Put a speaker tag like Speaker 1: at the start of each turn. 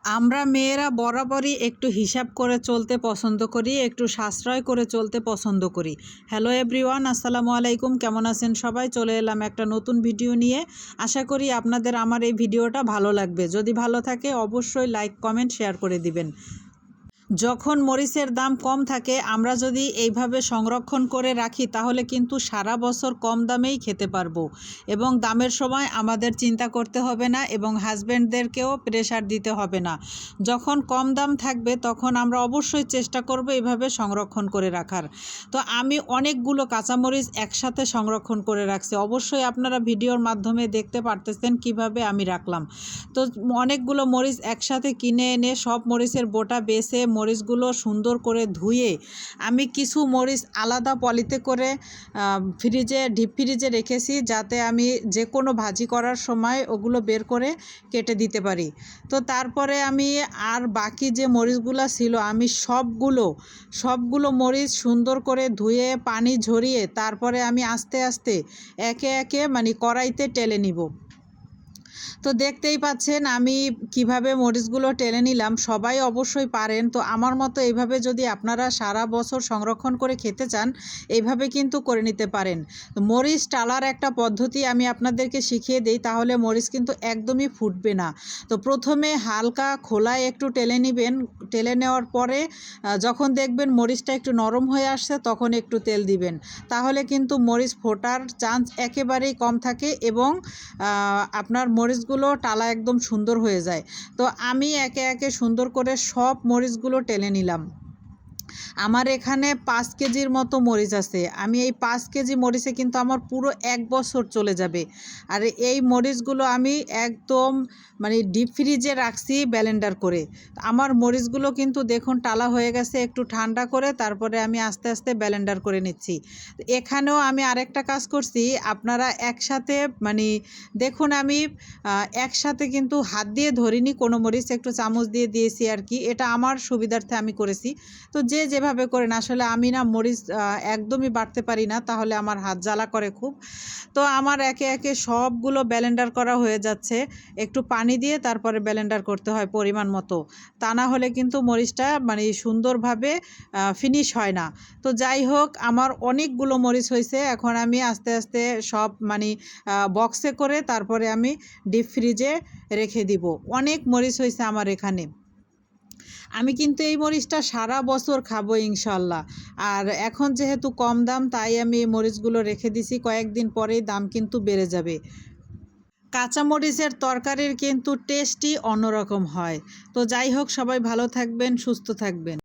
Speaker 1: আমরা মেয়েরা বরাবরই একটু হিসাব করে চলতে পছন্দ করি, একটু সাশ্রয় করে চলতে পছন্দ করি। হ্যালো এভরিওয়ান, আসসালামু আলাইকুম। কেমন আছেন সবাই? চলে এলাম একটা নতুন ভিডিও নিয়ে। আশা করি আপনাদের আমার এই ভিডিওটা ভালো লাগবে। যদি ভালো থাকে অবশ্যই লাইক, কমেন্ট, শেয়ার করে দিবেন। যখন মরিচের দাম কম থাকে আমরা যদি এইভাবে সংরক্ষণ করে রাখি তাহলে কিন্তু সারা বছর কম দামেই খেতে পারবো এবং দামের সময় আমাদের চিন্তা করতে হবে না এবং হাজব্যান্ডদেরকেও প্রেশার দিতে হবে না। যখন কম দাম থাকবে তখন আমরা অবশ্যই চেষ্টা করব এইভাবে সংরক্ষণ করে রাখার। তো আমি অনেকগুলো কাঁচামরিচ একসাথে সংরক্ষণ করে রাখছি। অবশ্যই আপনারা ভিডিওর মাধ্যমে দেখতে পারতেছেন কিভাবে আমি রাখলাম। তো অনেকগুলো মরিচ একসাথে কিনে এনে সব মরিচের বোটা বেছে মরিচগুলো সুন্দর করে ধুয়ে আমি কিছু মরিচ আলাদা পলিতে করে ডিপ ফ্রিজে রেখেছি, যাতে আমি যে কোনো ভাজি করার সময় ওগুলো বের করে কেটে দিতে পারি। তো তারপরে আমি আর বাকি যে মরিচগুলো ছিল আমি সবগুলো মরিচ সুন্দর করে ধুয়ে পানি ঝরিয়ে তারপরে আমি আস্তে আস্তে একে একে কড়াইতে টেলে নিব। তো দেখতেই পাচ্ছেন আমি কিভাবে মরিচগুলো টেনে নিলাম। সবাই অবশ্যই পারেন। তো আমার মতো এইভাবে যদি আপনারা সারা বছর সংরক্ষণ করে খেতে চান এইভাবে কিন্তু করে নিতে পারেন। মরিচ টালার একটা পদ্ধতি আমি আপনাদেরকে শিখিয়ে দিই, তাহলে মরিচ কিন্তু একদমই ফুটবে না। তো প্রথমে হালকা খোলায় একটু টেলে নেবেন। টেলে নেওয়ার পরে যখন দেখবেন মরিচটা একটু নরম হয়ে আসছে তখন একটু তেল দিবেন। তাহলে কিন্তু মরিচ ফোটার চান্স একেবারেই কম থাকে এবং আপনার মরিচগুলো টালা একদম সুন্দর হয়ে যায়। তো আমি একে একে সুন্দর করে সব মরিচগুলো টেলে নিলাম। আমার এখানে 5 কেজির মতো মরিচ আছে। আমি এই 5 কেজি মরিচে কিন্তু আমার পুরো 1 বছর চলে যাবে। আর এই মরিচগুলো আমি একদম ডিপ ফ্রিজে রাখছি ব্লেন্ডার করে। আমার মরিচগুলো কিন্তু দেখুন টালা হয়ে গেছে। একটু ঠান্ডা করে তারপরে আমি আস্তে আস্তে ব্লেন্ডার করে নিচ্ছি। এখানেও আমি আরেকটা কাজ করছি, আপনারা একসাথে দেখুন আমি একসাথে কিন্তু হাত দিয়ে ধরিনি কোনো মরিচ, একটু চামচ দিয়ে দিয়েছি আর কি। এটা আমার সুবিধার্থে আমি করেছি। তো যে যেভাবে করেন, আসলে আমি না মরিচ একদমই বাটতে পারি না, তাহলে আমার হাত জ্বালা করে খুব। তো আমার একে একে সবগুলো ব্লেন্ডার করা হয়ে যাচ্ছে। একটু পানি দিয়ে তারপরে ব্লেন্ডার করতে হয় পরিমাণ মতো, তা না হলে কিন্তু মরিচটা সুন্দরভাবে ফিনিশ হয় না। তো যাই হোক, আমার অনেকগুলো মরিচ হয়েছে। এখন আমি আস্তে আস্তে সব বক্সে করে তারপরে আমি ডিপ ফ্রিজে রেখে দিব। অনেক মরিচ হয়েছে আমার এখানে। আমি কিন্তু এই মরিচটা সারা বছর খাবো ইনশাল্লাহ। আর এখন যেহেতু কম দাম তাই আমি এই মরিচগুলো রেখে দিছি, কয়েকদিন পরেই দাম কিন্তু বেড়ে যাবে। কাঁচা মরিচের তরকারির কিন্তু টেস্টই অন্যরকম হয়। তো যাই হোক, সবাই ভালো থাকবেন, সুস্থ থাকবেন।